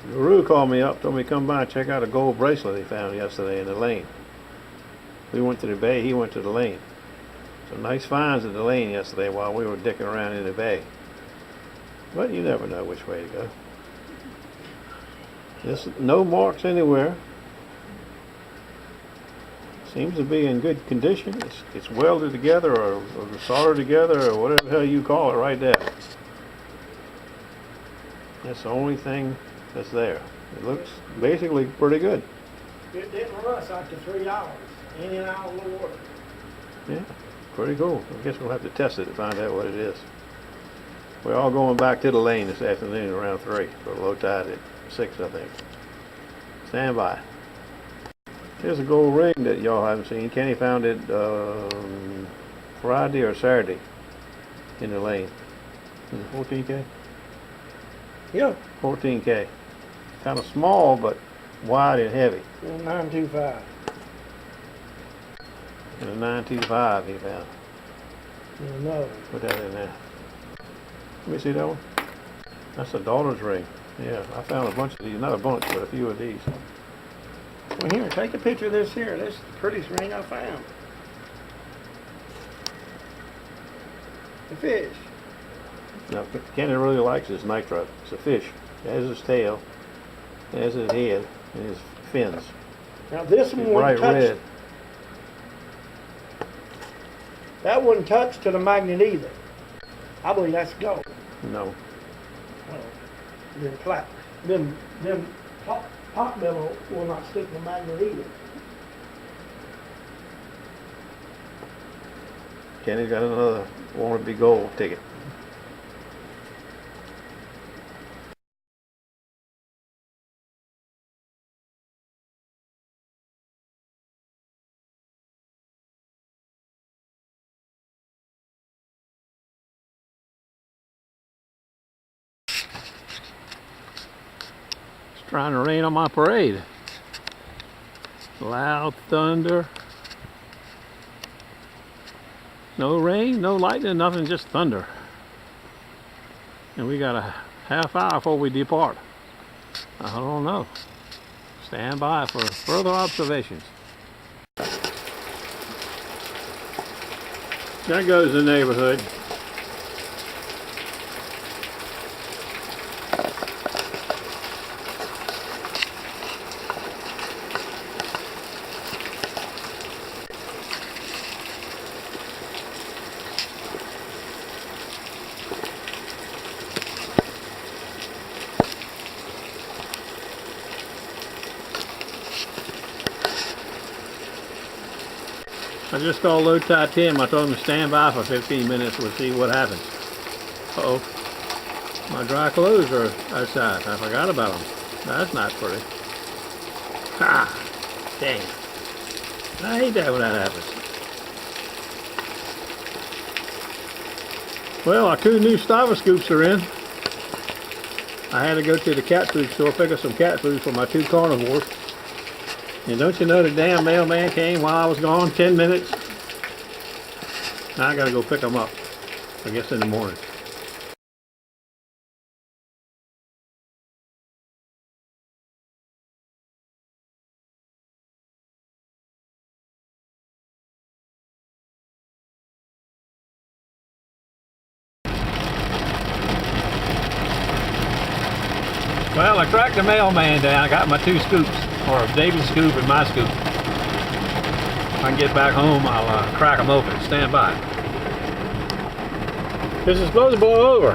Guru called me up, told me to come by and check out a gold bracelet he found yesterday in the lane. We went to the bay, he went to the lane. Some nice finds in the lane yesterday while we were dicking around in the bay. But you never know which way to go. There's no marks anywhere. Seems to be in good condition. It's welded together or soldered together or whatever the hell you call it right there. That's the only thing that's there. It looks basically pretty good. It didn't rust after 3 hours. In and out of the water. Yeah, pretty cool. I guess we'll have to test it to find out what it is. We're all going back to the lane this afternoon around 3 for low tide at 6, I think. Stand by. Here's a gold ring that y'all haven't seen. Kenny found it Friday or Saturday in the lane. Is it 14K? Yeah. 14K. Kind of small, but wide and heavy. 925. And a 925 he found. No. Put that in there. Let me see that one. That's a daughter's ring. Yeah, I found a bunch of these. Not a bunch, but a few of these. Well, here, take a picture of this here. This is the prettiest ring I found. The fish. Now, Kenny really likes his nitro. It's a fish. It has his tail, it has his head, and his fins. Now this one wouldn't touch. Red. That wouldn't touch to the magnet either. I believe that's gold. No. Well, then pot metal will not stick to the magnet either. Kenny's got another want to be gold ticket. It's trying to rain on my parade. Loud thunder. No rain, no lightning, nothing, just thunder. And we got a half hour before we depart. I don't know. Stand by for further observations. There goes the neighborhood. I just called low tide Tim. I told him to stand by for 15 minutes. We'll see what happens. Uh-oh. My dry clothes are outside. I forgot about them. That's not pretty. Ha! Dang. I hate that when that happens. Well, our 2 new Stava scoops are in. I had to go to the cat food store, pick up some cat food for my 2 carnivores. And don't you know the damn mailman came while I was gone 10 minutes? Now I gotta go pick them up. I guess in the morning. Well, I tracked the mailman down. I got my 2 scoops, or David's scoop and my scoop. If I can get back home, I'll crack them open. Stand by. This is supposed to blow over.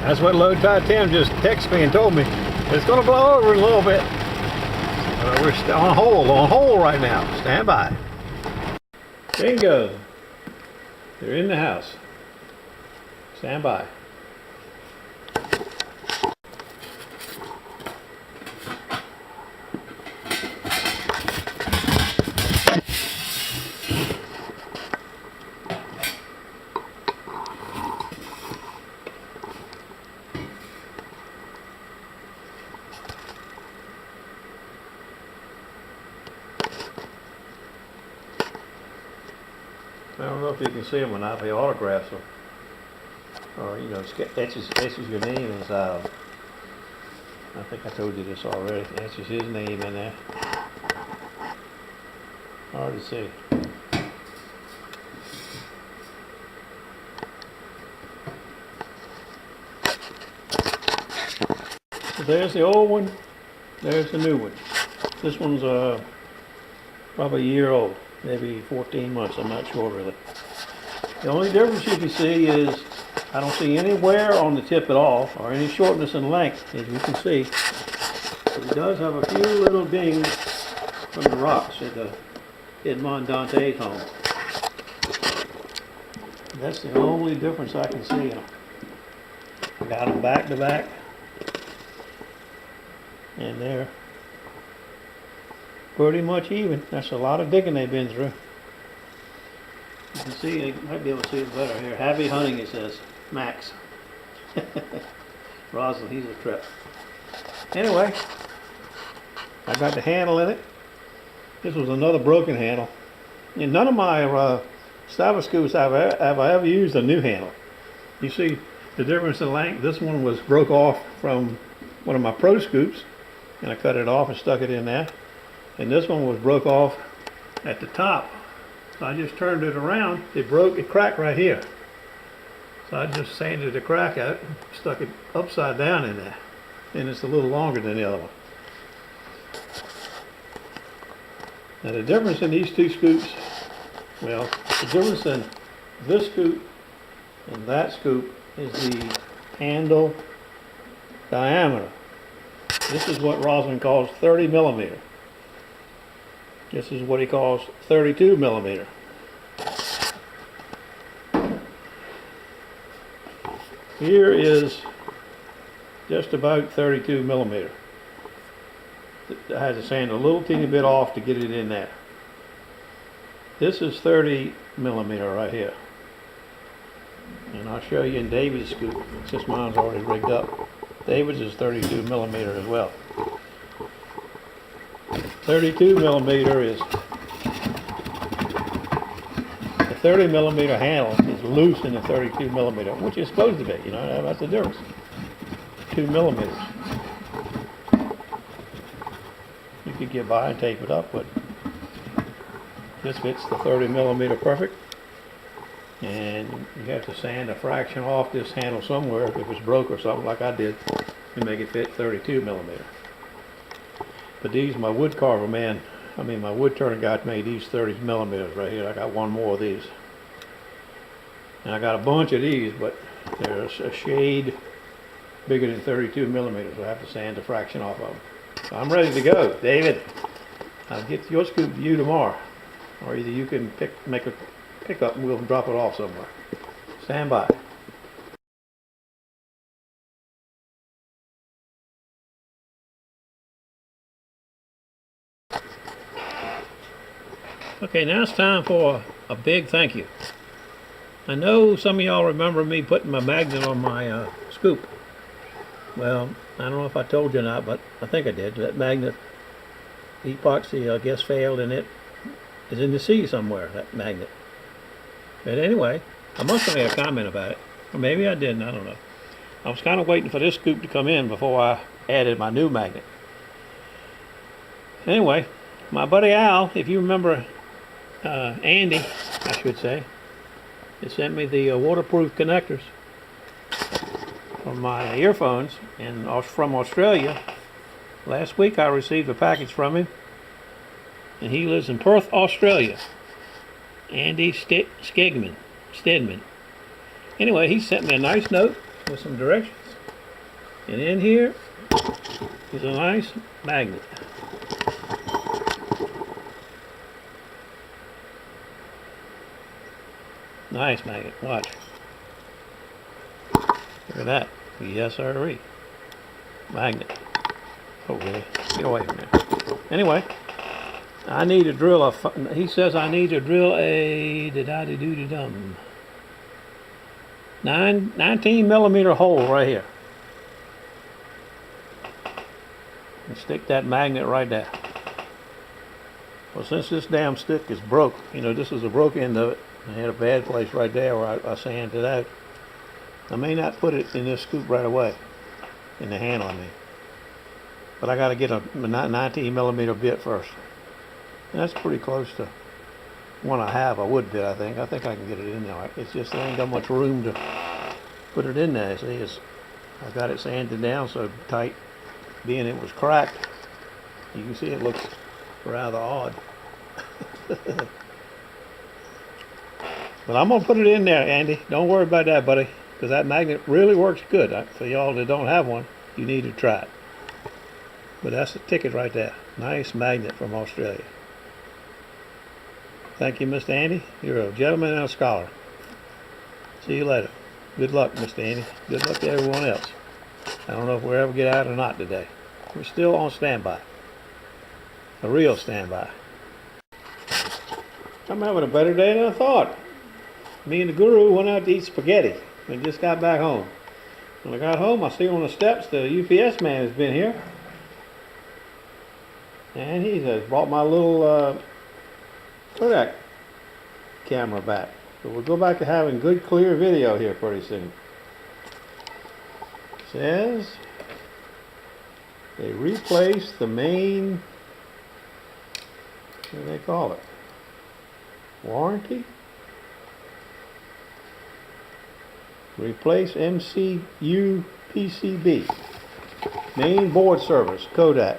That's what Low Tide Tim just texted me and told me. It's going to blow over in a little bit. We're on hold right now. Stand by. Bingo. They're in the house. Stand by. I don't know if you can see them or not. They autographs them, or you know, etches your name inside them. I think I told you this already. That's just his name in there. Hard to see. So there's the old one. There's the new one. This one's probably a year old, maybe 14 months. I'm not sure really. The only difference you can see is I don't see any wear on the tip at all, or any shortness in length, as you can see. But it does have a few little dings from the rocks at Edmond Dante's home. That's the only difference I can see. I got them back to back, and they're pretty much even. That's a lot of digging they've been through. You can see, you might be able to see it better here. Happy hunting, it says. Max. Rosalind, he's a trip. Anyway, I got the handle in it. This was another broken handle. In none of my Stava scoops have I ever used a new handle. You see the difference in length. This one was broke off from one of my pro scoops, and I cut it off and stuck it in there. And this one was broke off at the top. So I just turned it around. It cracked right here. So I just sanded the crack out, stuck it upside down in there. And it's a little longer than the other one. Now the difference in these two scoops, well, the difference in this scoop and that scoop is the handle diameter. This is what Rosalind calls 30 millimeter. This is what he calls 32 millimeter. Here is just about 32 millimeter. I had to sand a little teeny bit off to get it in there. This is 30 millimeter right here. And I'll show you in David's scoop, since mine's already rigged up. David's is 32 millimeter as well. 32 millimeter is, the 30 millimeter handle is loose in the 32 millimeter, which is supposed to be, you know, that's the difference. 2 millimeters. You could get by and tape it up, but this fits the 30 millimeter perfect. And you have to sand a fraction off this handle somewhere if it was broke or something like I did to make it fit 32 millimeter. But these, my wood carver man, my wood turning guy made these 30 millimeters right here. I got one more of these. And I got a bunch of these, but they're a shade bigger than 32 millimeters. So I have to sand a fraction off of them. So I'm ready to go. David, I'll get your scoop to you tomorrow. Or either you can make a pickup and we'll drop it off somewhere. Stand by. Okay, now it's time for a big thank you. I know some of y'all remember me putting my magnet on my scoop. Well, I don't know if I told you or not, but I think I did. That magnet, epoxy, I guess, failed, and it is in the sea somewhere, that magnet. But anyway, I must have made a comment about it. Or maybe I didn't, I don't know. I was kind of waiting for this scoop to come in before I added my new magnet. Anyway, my buddy Al, if you remember, Andy, I should say, he sent me the waterproof connectors for my earphones from Australia. Last week I received a package from him, and he lives in Perth, Australia. Andy Stedman. Anyway, he sent me a nice note with some directions, and in here is a nice magnet. Nice magnet. Watch. Look at that. Yes, sir. Magnet. Oh, really? Get away from there. Anyway, I need to drill he says I need to drill a 19 millimeter hole right here. And stick that magnet right there. Well, since this damn stick is broke, this is the broke end of it. I had a bad place right there where I sanded it out. I may not put it in this scoop right away, in the handle, But I got to get a 19 millimeter bit first. And that's pretty close to one I have, a wood bit, I think. I think I can get it in there. It's just there ain't got much room to put it in there. See, I got it sanded down so tight, being it was cracked. You can see it looks rather odd. But I'm going to put it in there, Andy. Don't worry about that, buddy, because that magnet really works good. For y'all that don't have one, you need to try it. But that's the ticket right there. Nice magnet from Australia. Thank you, Mr. Andy. You're a gentleman and a scholar. See you later. Good luck, Mr. Andy. Good luck to everyone else. I don't know if we'll ever get out or not today. We're still on standby. A real standby. I'm having a better day than I thought. Me and the guru went out to eat spaghetti and just got back home. When I got home, I see on the steps the UPS man has been here. And he has brought my little Kodak camera back. So we'll go back to having good clear video here pretty soon. It says they replaced the main, what do they call it? Warranty? Replace MCU PCB. Main board service, Kodak.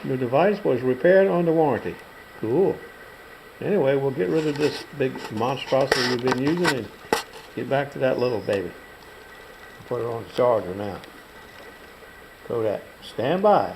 The device was repaired under warranty. Cool. Anyway, we'll get rid of this big monstrosity we've been using and get back to that little baby. Put it on the charger now. Kodak. Stand by.